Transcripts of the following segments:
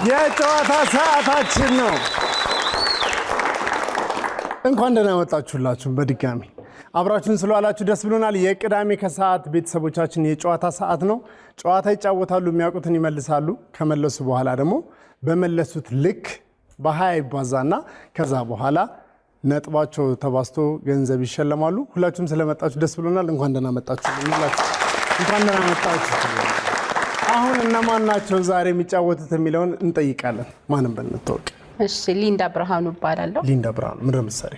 የጨዋታ ሰዓታችን ነው። እንኳን ደህና መጣችሁላችሁ በድጋሚ አብራችሁን ስለዋላችሁ ደስ ብሎናል። የቅዳሜ ከሰዓት ቤተሰቦቻችን የጨዋታ ሰዓት ነው። ጨዋታ ይጫወታሉ፣ የሚያውቁትን ይመልሳሉ። ከመለሱ በኋላ ደግሞ በመለሱት ልክ በ20 ይባዛና ከዛ በኋላ ነጥባቸው ተባዝቶ ገንዘብ ይሸለማሉ። ሁላችሁም ስለመጣችሁ ደስ ብሎናል። እንኳን ደህና መጣችሁ። እንኳን ደህና መጣችሁ። አሁን እነማን ናቸው ዛሬ የሚጫወቱት የሚለውን እንጠይቃለን። ማንም በልንታወቅ። እሺ፣ ሊንዳ ብርሃኑ እባላለሁ። ሊንዳ ብርሃኑ ምን ለምሳሌ?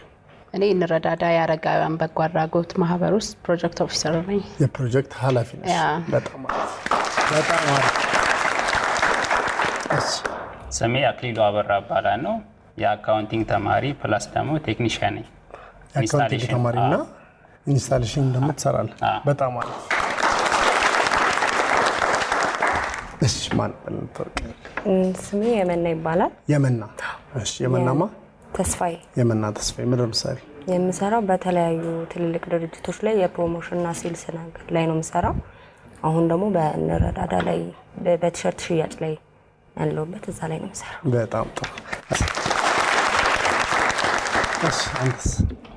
እኔ እንረዳዳ የአረጋውያን በጎ አድራጎት ማህበር ውስጥ ፕሮጀክት ኦፊሰር ነኝ። የፕሮጀክት ኃላፊ ነሽ? በጣም አሪፍ። እሺ፣ ስሜ አክሊሉ አበራ እባላለሁ። የአካውንቲንግ ተማሪ ፕላስ ደግሞ ቴክኒሻን ነኝ። የአካውንቲንግ ተማሪና ኢንስታሌሽን ደግሞ ትሰራለህ? በጣም አሪፍ። እሺ፣ ማን በልንታወቅ? ስሜ የመና ይባላል። የመና። እሺ፣ የመናማ? ተስፋዬ። የመና ተስፋዬ ምን ለምሳሌ? የምሰራው በተለያዩ ትልልቅ ድርጅቶች ላይ የፕሮሞሽንና ሴልስ ነገር ላይ ነው የምሰራው። አሁን ደግሞ በእንረዳዳ ላይ በቲሸርት ሽያጭ ላይ ያለውበት እዛ ላይ ነው የምሰራው። በጣም ጥሩ። እሺ፣ አንተስ?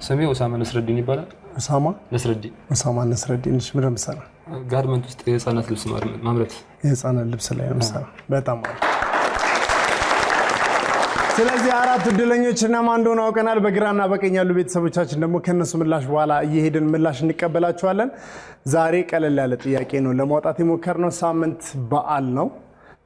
ስሜ ኡሳማ ነስረዲን ይባላል። ኡሳማ ነስረዲን። ኡሳማ ነስረዲን። እሺ፣ ምን ለምሳሌ? ጋርመንት ውስጥ የህፃናት ልብስ ማምረት። የህፃናት ልብስ ላይ ነው የምሰራው። በጣም አሪፍ። ስለዚህ አራት እድለኞች እነማን እንደሆኑ አውቀናል። በግራና በቀኝ ያሉ ቤተሰቦቻችን ደግሞ ከነሱ ምላሽ በኋላ እየሄድን ምላሽ እንቀበላቸዋለን። ዛሬ ቀለል ያለ ጥያቄ ነው ለማውጣት የሞከርነው። ሳምንት በዓል ነው።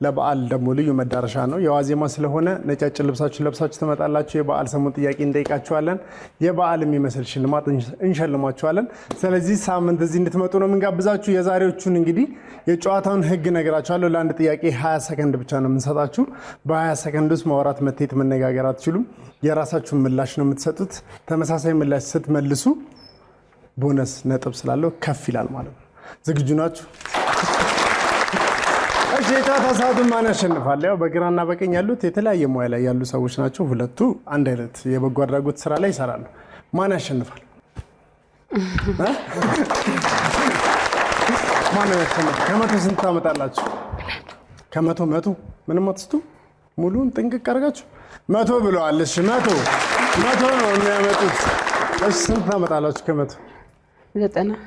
ለበዓል ደግሞ ልዩ መዳረሻ ነው። የዋዜማ ስለሆነ ነጫጭ ልብሳችሁ ለብሳችሁ ትመጣላችሁ። የበዓል ሰሞን ጥያቄ እንጠይቃችኋለን። የበዓል የሚመስል ሽልማት እንሸልማችኋለን። ስለዚህ ሳምንት እዚህ እንድትመጡ ነው የምንጋብዛችሁ። የዛሬዎቹን እንግዲህ የጨዋታውን ህግ ነግራችኋለሁ። ለአንድ ጥያቄ 20 ሰከንድ ብቻ ነው የምንሰጣችሁ። በ20 ሰከንድ ውስጥ ማውራት፣ መተየት፣ መነጋገር አትችሉም። የራሳችሁን ምላሽ ነው የምትሰጡት። ተመሳሳይ ምላሽ ስትመልሱ ቦነስ ነጥብ ስላለው ከፍ ይላል ማለት ነው። ዝግጁ ናችሁ? እሺ፣ የጨዋታ ሰዓቱን ማን ያሸንፋል? ያው በግራና በቀኝ ያሉት የተለያየ ሙያ ላይ ያሉ ሰዎች ናቸው። ሁለቱ አንድ አይነት የበጎ አድራጎት ስራ ላይ ይሰራሉ። ማን ያሸንፋል? ማን ያሸንፋል? ከመቶ ስንት ታመጣላችሁ? ከመቶ ምንም አትስቱ። ሙሉን ጥንቅቅ አድርጋችሁ 100 ብለዋል። እሺ፣ 100 ነው የሚያመጡት። እሺ፣ ስንት ታመጣላችሁ ከመቶ? 90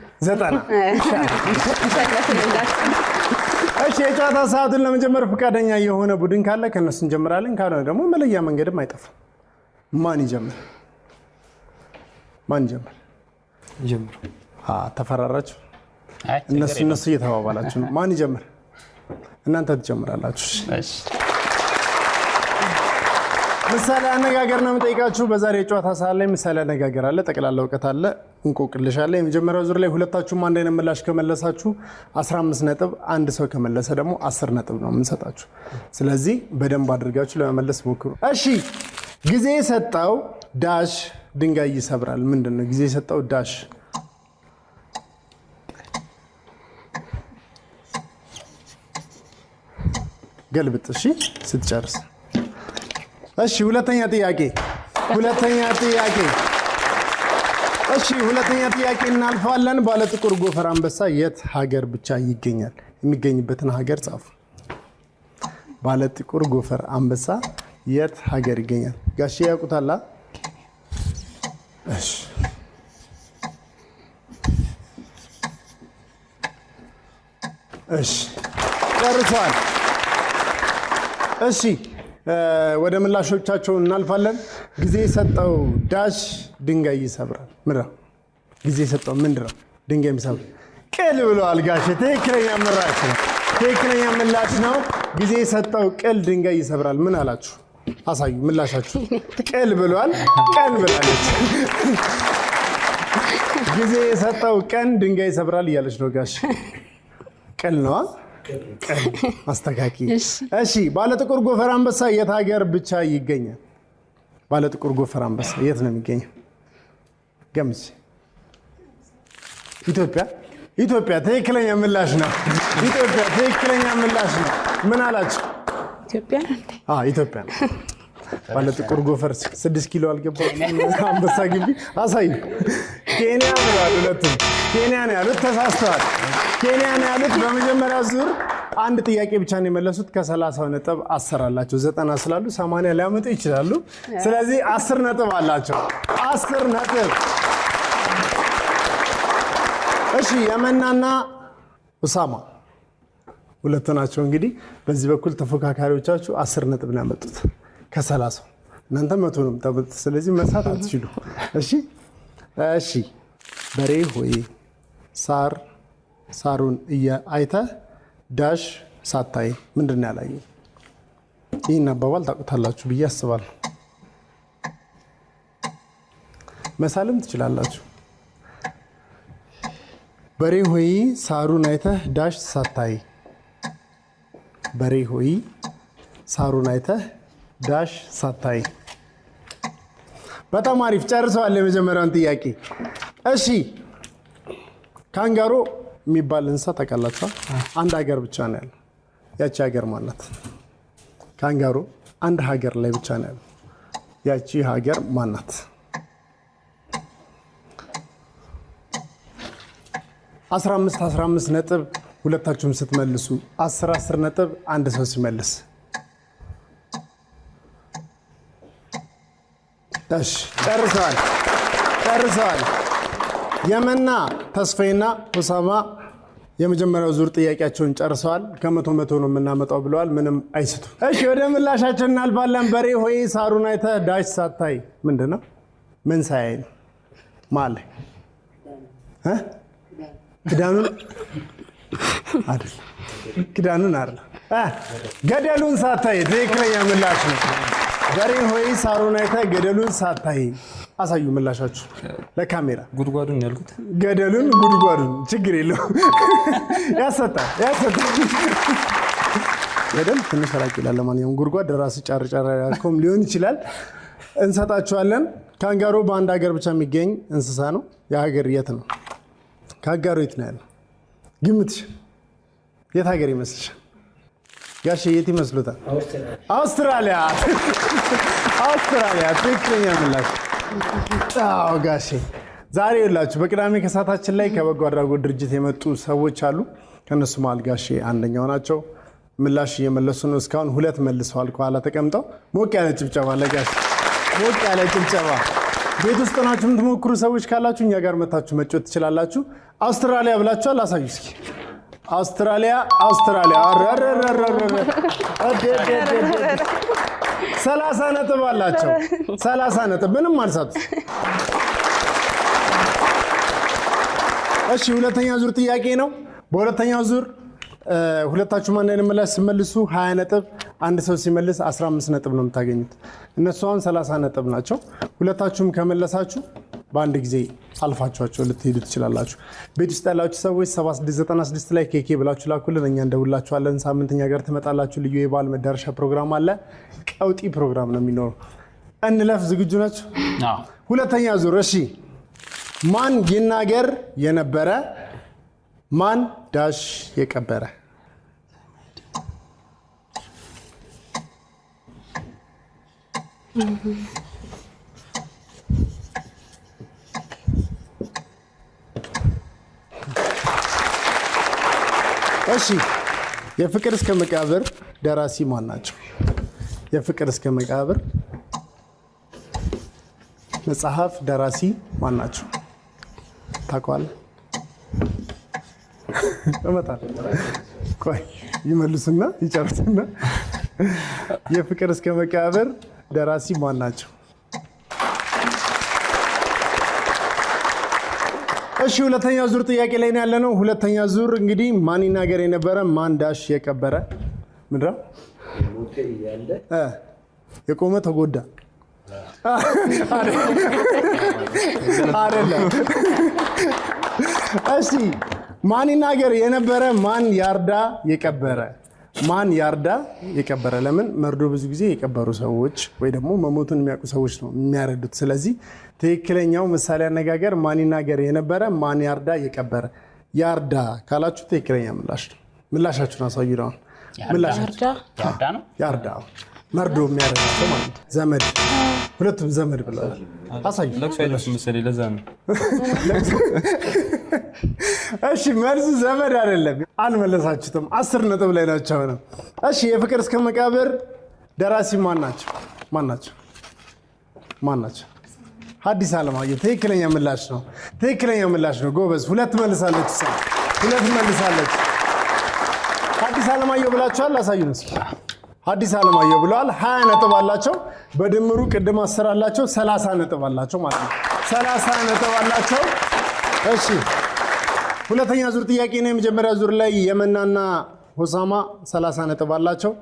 እሺ፣ የጨዋታ ሰዓቱን ለመጀመር ፈቃደኛ የሆነ ቡድን ካለ ከነሱ እንጀምራለን። ካልሆነ ደግሞ መለያ መንገድም አይጠፋም። ማን ይጀምር? ጀምሩ። ተፈራራችሁ? እነሱ እየተባባላችሁ ነው። ማን ይጀምር? እናንተ ትጀምራላችሁ። እሺ፣ ምሳሌ አነጋገር ነው የምጠይቃችሁ። በዛሬ የጨዋታ ሰዓት ላይ ምሳሌ አነጋገር አለ፣ ጠቅላላ እውቀት አለ፣ እንቆቅልሽ አለ። የመጀመሪያው ዙር ላይ ሁለታችሁም አንድ አይነት ምላሽ ከመለሳችሁ 15 ነጥብ፣ አንድ ሰው ከመለሰ ደግሞ 10 ነጥብ ነው የምንሰጣችሁ። ስለዚህ በደንብ አድርጋችሁ ለመመለስ ሞክሩ። እሺ፣ ጊዜ የሰጠው ዳሽ ድንጋይ ይሰብራል። ምንድን ነው ጊዜ የሰጠው ዳሽ? ገልብጥ። እሺ፣ ስትጨርስ። እሺ፣ ሁለተኛ ጥያቄ እናልፋለን። ባለ ጥቁር ጎፈር አንበሳ የት ሀገር ብቻ ይገኛል? የሚገኝበትን ሀገር ጻፉ። ባለ ጥቁር ጎፈር አንበሳ የት ሀገር ይገኛል? ጋሼ ያውቁታላ? እሺ፣ ጨርሰዋል። እሺ፣ ወደ ምላሾቻቸው እናልፋለን። ጊዜ የሰጠው ዳሽ ድንጋይ ይሰብራል። ምንድነው ጊዜ የሰጠው? ምንድነው ድንጋይ የሚሰብር? ቅል ብለዋል ጋሼ። ትክክለኛ ምላሽ ነው። ጊዜ የሰጠው ቅል ድንጋይ ይሰብራል። ምን አላችሁ? አሳዩ ምላሻችሁ። ቅል ብለዋል። ቀን ብላለች። ጊዜ የሰጠው ቀን ድንጋይ ይሰብራል እያለች ነው ጋሼ። ቅል ነዋ። አስተካኪ። እሺ፣ ባለጥቁር ጎፈር አንበሳ የት ሀገር ብቻ ይገኛል? ባለጥቁር ጎፈር አንበሳ የት ነው የሚገኘው? ገምቼ። ኢትዮጵያ ትክክለኛ ምላሽ ነው። ምን አላችሁ? ኢትዮጵያ ነው። ባለጥቁር ጎፈር 6 ኪሎ አልገባም አንበሳ ግቢ። አሳዩ። ኬንያ ብለዋል ሁለቱም። ኬንያ ነው ያሉት፣ ተሳስተዋል። ኬንያ ነው ያሉት። በመጀመሪያ ዙር አንድ ጥያቄ ብቻ ነው የመለሱት። ከ30 ነጥብ 10 አላቸው። 90 ስላሉ 80 ሊያመጡ ይችላሉ። ስለዚህ 10 ነጥብ አላቸው። 10 ነጥብ። እሺ የመናና ኡሳማ ሁለቱ ናቸው። እንግዲህ በዚህ በኩል ተፎካካሪዎቻችሁ 10 ነጥብ ነው ያመጡት ከ30። እናንተ 100 ነው የምታመጡት። ስለዚህ መሳት አትችሉ። እሺ በሬ ሆይ ሳሩን አይተህ ዳሽ ሳታይ ምንድን ነው ያላየው? ይህን አባባል ታውቁታላችሁ ብዬ አስባለሁ። መሳልም ትችላላችሁ። በሬ ሆይ ሳሩን አይተህ ዳሽ ሳታይ። በሬ ሆይ ሳሩን አይተህ ዳሽ ሳታይ። በጣም አሪፍ ጨርሰዋል የመጀመሪያውን ጥያቄ። እሺ ካንጋሮ የሚባል እንስሳ ታውቃላችሁ? አንድ ሀገር ብቻ ነው ያለው። ያቺ ሀገር ማናት? ካንጋሮ አንድ ሀገር ላይ ብቻ ነው ያለው። ያቺ ሀገር ማናት? 15 ነጥብ ሁለታችሁም ስትመልሱ፣ 10 ነጥብ አንድ ሰው ሲመልስ። እሺ ጨርሰዋል። የመና ተስፋዬና ኡሳማ የመጀመሪያው ዙር ጥያቄያቸውን ጨርሰዋል። ከ100 ነው የምናመጣው ብለዋል። ምንም አይስቱ። እሺ ወደ ምላሻችን እናልፋለን። በሬ ሆይ ሳሩን አይተህ ዳሽ ሳታይ ምንድን ነው? ምን ሳያይ ነው? ማለት ክዳኑን አይደል? ክዳኑን አይደል? ገደሉን ሳታይ ትክክለኛ ምላሽ ነው። በሬ ሆይ ሳሩን አይተህ ገደሉን ሳታይ። አሳዩ ምላሻችሁ ለካሜራ። ጉድጓዱን ያልኩት ገደሉን ጉድጓዱን ችግር የለው። ያሰጣል። ገደል ትንሽ ራቅ ይላል። ለማንኛውም ጉድጓድ ራስ ጫር ያልከውም ሊሆን ይችላል። እንሰጣችኋለን። ካንጋሮ በአንድ ሀገር ብቻ የሚገኝ እንስሳ ነው። የሀገር የት ነው? ካንጋሮ የት ነው ያለው? ግምትሽ የት ሀገር ይመስልሻል? ጋሼ የት ይመስሉታል? አውስትራሊያ። ትክክለኛ ምላሽ። አዎ ጋሼ። ዛሬ ይላችሁ በቅዳሜ ከሰዓታችን ላይ ከበጎ አድራጎት ድርጅት የመጡ ሰዎች አሉ። ከነሱ መሀል ጋሼ አንደኛው ናቸው። ምላሽ እየመለሱ ነው። እስካሁን 2 መልሰዋል ከኋላ ተቀምጠው። ሞቅ ያለ ጭብጨባ ለጋሼ፣ ሞቅ ያለ ጭብጨባ። ቤት ውስጥ ናችሁ የምትሞክሩ ሰዎች ካላችሁ እኛ ጋር መታችሁ መጫወት ትችላላችሁ። አውስትራሊያ ብላችኋል። አሳዩ እስኪ። አውስትራሊያ 30 ነጥብ አላቸው። 30 ነጥብ ምንም አልሳቱ። እሺ ሁለተኛ ዙር ጥያቄ ነው። በሁለተኛው ዙር ሁለታችሁም አንድ አይነት ምላሽ ሲመልሱ 20 ነጥብ፣ አንድ ሰው ሲመልስ 15 ነጥብ ነው የምታገኙት። እነሱ አሁን 30 ነጥብ ናቸው። ሁለታችሁም ከመለሳችሁ በአንድ ጊዜ አልፋችኋቸው ልትሄዱ ትችላላችሁ። ቤት ውስጥ ያላችሁ ሰዎች 7696 ላይ ኬኬ ብላችሁ ላኩልን፣ እኛ እንደውላችኋለን። ሳምንተኛ ጋር ትመጣላችሁ። ልዩ የበዓል መዳረሻ ፕሮግራም አለ። ቀውጢ ፕሮግራም ነው የሚኖረው። እንለፍ። ዝግጁ ናችሁ? ሁለተኛ ዙር። እሺ ማን ይናገር የነበረ ማን ዳሽ የቀበረ? እሺ የፍቅር እስከ መቃብር ደራሲ ማን ናቸው? የፍቅር እስከ መቃብር መጽሐፍ ደራሲ ማን ናቸው? ታውቀዋለህ? እመጣለሁ። ቆይ ይመልሱና ይጨርሱና የፍቅር እስከ መቃብር ደራሲ ማን ናቸው? እሺ ሁለተኛ ዙር ጥያቄ ላይ ነው ያለነው። ሁለተኛ ዙር እንግዲህ ማን ይናገር የነበረ ማን ዳሽ የቀበረ? ምንድነው? የቆመ ተጎዳ አይደለም። እሺ ማን ይናገር የነበረ ማን ያርዳ የቀበረ? ማን ያርዳ የቀበረ? ለምን መርዶ ብዙ ጊዜ የቀበሩ ሰዎች ወይ ደግሞ መሞቱን የሚያውቁ ሰዎች ነው የሚያረዱት። ስለዚህ ትክክለኛው ምሳሌ አነጋገር ማን ይናገር የነበረ ማን ያርዳ የቀበረ? ያርዳ ካላችሁ ትክክለኛ ምላሽ ነው። ምላሻችሁን አሳዩ ነው። ያርዳ መርዶ የሚያረዳቸው ማለት ነው። ዘመድ፣ ሁለቱም ዘመድ ብለዋል። አሳዩ። ለቅሶ አይደለም መሰለኝ፣ ለዛ ነው። እሺ መልሱ ዘመድ አይደለም። አልመለሳችሁትም። 10 ነጥብ ላይ ናቸው ነው። እሺ የፍቅር እስከ መቃብር ደራሲ ማን ናቸው? ሐዲስ ዓለማየሁ። ትክክለኛ ምላሽ ነው። ጎበዝ። 2 መልሳለች። ሐዲስ ዓለማየሁ ብላችኋል። አሳዩን እስኪ። ሐዲስ ዓለማየሁ ብለዋል። 20 ነጥብ አላቸው። በድምሩ ቅድም 10 አላቸው። 30 ነጥብ አላቸው ማለት ነው። 30 ነጥብ አላቸው። እሺ ሁለተኛ ዙር ጥያቄ ነው። የመጀመሪያ ዙር ላይ የመናና ሆሳማ 30 ነጥብ አላቸው።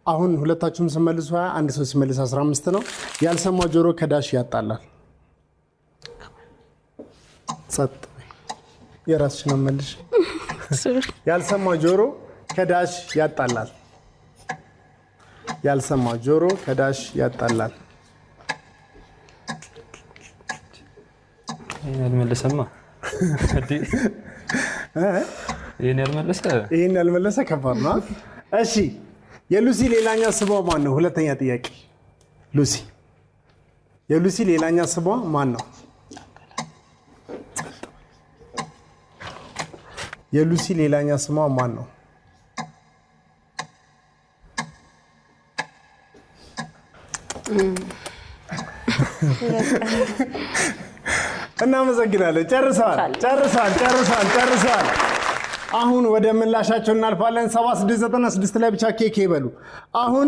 አሁን ሁለታችሁም ሲመልሱ 20፣ አንድ ሰው ሲመልስ 15 ነው። ያልሰማ ጆሮ ከዳሽ ያጣላል። ጸጥ የራስሽን መልሽ። ያልሰማ ጆሮ ከዳሽ ያጣላል። ያልሰማ ጆሮ ከዳሽ ያጣላል። ይሄን ያልመለሰ ከባድ ነው። እሺ የሉሲ ሌላኛ ስሟ ማን ነው? ሁለተኛ ጥያቄ የሉሲ ሌላኛ ስሟ ማን ነው? የሉሲ ሌላኛ ስሟ ማን ነው? እናመሰግናለን። ጨርሰዋል። አሁን ወደ ምላሻቸው እናልፋለን። 7696 ላይ ብቻ ኬክ ይበሉ። አሁን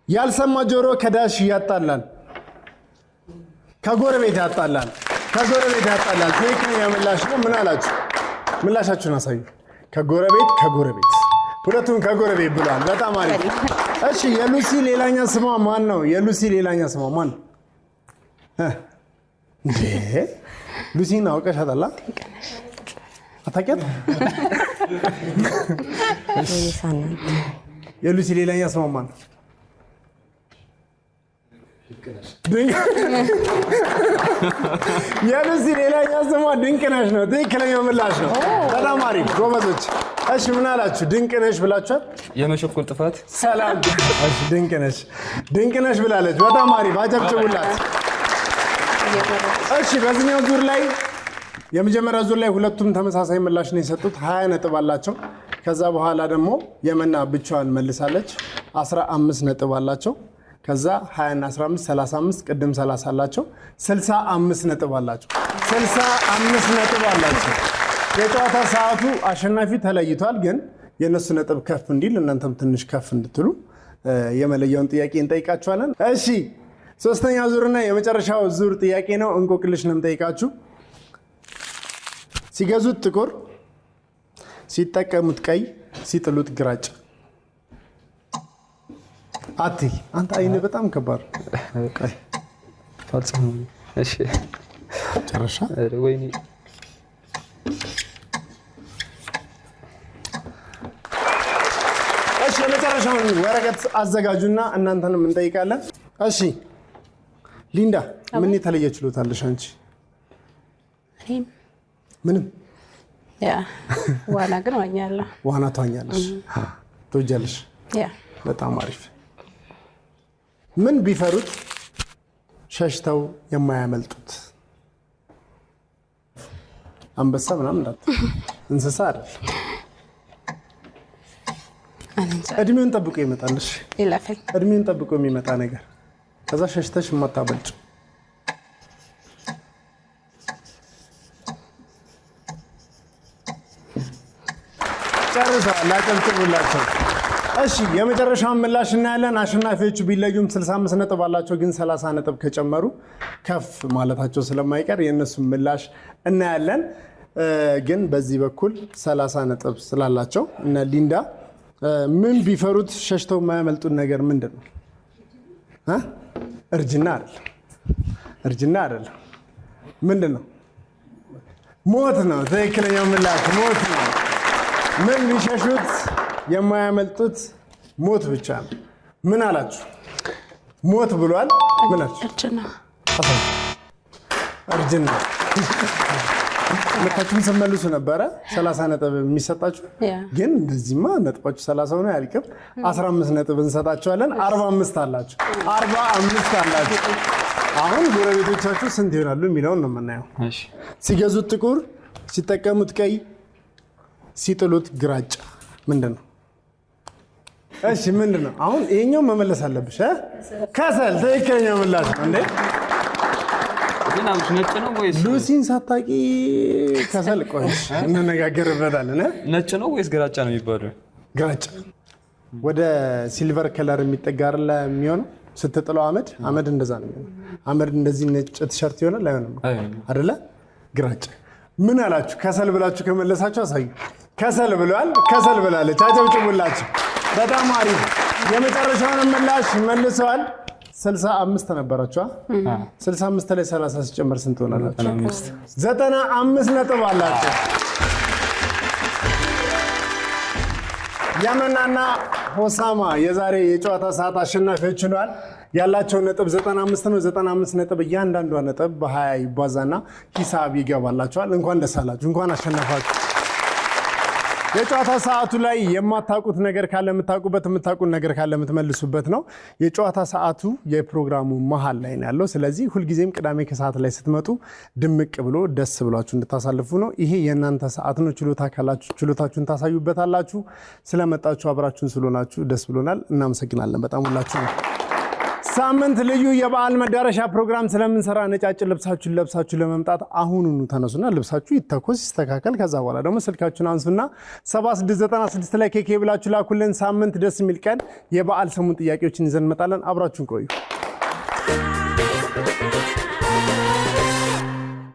ያልሰማ ጆሮ ከዳሽ ያጣላል፣ ከጎረቤት ያጣላል። ትክክለኛ ምላሽ ነው። ምን አላችሁ? ምላሻችሁን አሳዩ። ከጎረቤት ሁለቱም ከጎረቤት ብለዋል። በጣም አሪፍ። እሺ የሉሲ ሌላኛ ስሟ ማን ነው? እንዴ ሉሲን አውቀሻታል? አታውቂያት? የሉሲ ሌላኛ ስሟ ማን ነው? የሉሲ ሌላኛ ስሟ ድንቅነሽ ነው። ትክክለኛው ምላሽ ነው። በጣም አሪፍ ጎበዞች። እሺ ምን አላችሁ? ድንቅነሽ ብላችኋል። የመሸኮል ጥፋት ሰላም። እሺ ድንቅነሽ ብላለች። በጣም አሪፍ አጨብጭቡላት። እሺ በዚህኛው ዙር ላይ የመጀመሪያ ዙር ላይ ሁለቱም ተመሳሳይ ምላሽ ነው የሰጡት። 20 ነጥብ አላቸው። ከዛ በኋላ ደግሞ የመና ብቻዋን መልሳለች። 15 ነጥብ አላቸው። ከዛ 20 እና 15 35 ቅድም 30 አላቸው። 65 ነጥብ አላቸው። የጨዋታ ሰዓቱ አሸናፊ ተለይቷል። ግን የነሱ ነጥብ ከፍ እንዲል እናንተም ትንሽ ከፍ እንድትሉ የመለያውን ጥያቄ እንጠይቃችኋለን። እሺ ሶስተኛ ዙርና የመጨረሻው ዙር ጥያቄ ነው። እንቆቅልሽ ነው የምጠይቃችሁ። ሲገዙት ጥቁር፣ ሲጠቀሙት ቀይ፣ ሲጥሉት ግራጭ። አንተ አይነ በጣም ከባድ። እሺ ጨረሻ ወይኔ እሺ የመጨረሻውን ወረቀት አዘጋጁና እናንተንም እንጠይቃለን። እሺ ሊንዳ ምን የተለየ ችሎታ አለሽ አንቺ? ምንም። ዋና ግን ዋኛለሁ። ዋና ትዋኛለሽ? ትወጃለሽ? በጣም አሪፍ። ምን ቢፈሩት ሸሽተው የማያመልጡት? አንበሳ ምናምን እንዳት እንስሳ አይደል? እድሜውን ጠብቆ ይመጣልሽ። እድሜውን ጠብቆ የሚመጣ ነገር ከዛ ሸሽተሽ የማታበልጭ። ጨርሰዋል። አጨብጭቡላቸው። እሺ የመጨረሻውን ምላሽ እናያለን። አሸናፊዎቹ ቢለዩም 65 ነጥብ አላቸው። ግን 30 ነጥብ ከጨመሩ ከፍ ማለታቸው ስለማይቀር የእነሱን ምላሽ እናያለን። ግን በዚህ በኩል 30 ነጥብ ስላላቸው እነ ሊንዳ ምን ቢፈሩት ሸሽተው የማያመልጡት ነገር ምንድን ነው? እርጅና አይደለም። ምንድን ነው? ሞት ነው። ትክክለኛው ምላሽ ሞት ነው። ምን ቢሸሹት የማያመልጡት ሞት ብቻ ነው። ምን አላችሁ? ሞት ብሏል። ምን አላችሁ? እርጅና። ልካችሁን ስትመልሱ ነበረ 30 ነጥብ የሚሰጣችሁ። ግን እንደዚህማ ነጥባችሁ 30 ሆነ አያልቅም። 15 ነጥብ እንሰጣችኋለን። 45 አላችሁ። አሁን ጎረቤቶቻችሁ ስንት ይሆናሉ የሚለውን ነው የምናየው። ሲገዙት ጥቁር፣ ሲጠቀሙት ቀይ፣ ሲጥሉት ግራጫ ምንድን ነው? እሺ ምንድን ነው? አሁን ይሄኛው መመለስ አለብሽ። ከሰል ትክክለኛው ምላሽ ነው እንዴ? ግን ነጭ ነው ወይስ ሉሲን ሳታቂ ከሰል? ቆይ እንነጋገርበታለን። ነጭ ነው ወይስ ግራጫ ነው የሚባለው? ግራጫ ወደ ሲልቨር ከለር የሚጠጋ አይደለ የሚሆነው ስትጥለው አመድ እንደዛ ነው የሚሆነው። አመድ እንደዚህ ነጭ ቲሸርት ይሆናል አይሆንም አይደለ? ግራጫ። ምን አላችሁ? ከሰል ብላችሁ ከመለሳችሁ አሳዩ። ከሰል ብለዋል። ከሰል ብላለች። አጨብጭቡላችሁ። በጣም አሪፍ። የመጨረሻውን ምላሽ መልሰዋል። 65 ነበራችሁ። 65 ላይ 30 ሲጨመር ስንት ሆናላችሁ? 95 ነጥብ አላችሁ። ያመናና ሆሳማ የዛሬ የጨዋታ ሰዓት አሸናፊዎች ሆነዋል። ያላቸው ነጥብ 95 ነው። 95 ነጥብ እያንዳንዷ ነጥብ በ20 ይባዛና ሂሳብ ይገባላችኋል። እንኳን ደስ አላችሁ፣ እንኳን አሸነፋችሁ። የጨዋታ ሰዓቱ ላይ የማታውቁት ነገር ካለ የምታውቁበት፣ የምታውቁት ነገር ካለ የምትመልሱበት ነው። የጨዋታ ሰዓቱ የፕሮግራሙ መሀል ላይ ነው ያለው። ስለዚህ ሁልጊዜም ቅዳሜ ከሰዓት ላይ ስትመጡ ድምቅ ብሎ ደስ ብሏችሁ እንድታሳልፉ ነው። ይሄ የእናንተ ሰዓት ነው። ችሎታ ካላችሁ ችሎታችሁን ታሳዩበታላችሁ። ስለመጣችሁ አብራችሁን ስለሆናችሁ ደስ ብሎናል። እናመሰግናለን በጣም ሁላችሁ ነው። ሳምንት ልዩ የበዓል መዳረሻ ፕሮግራም ስለምንሰራ ነጫጭ ልብሳችሁን ለብሳችሁ ለመምጣት አሁኑኑ ተነሱና ልብሳችሁ ይተኮስ ይስተካከል። ከዛ በኋላ ደግሞ ስልካችሁን አንሱና 7696 ላይ ኬኬ ብላችሁ ላኩልን። ሳምንት ደስ የሚል ቀን የበዓል ሰሙን ጥያቄዎችን ይዘን እንመጣለን። አብራችሁን ቆዩ።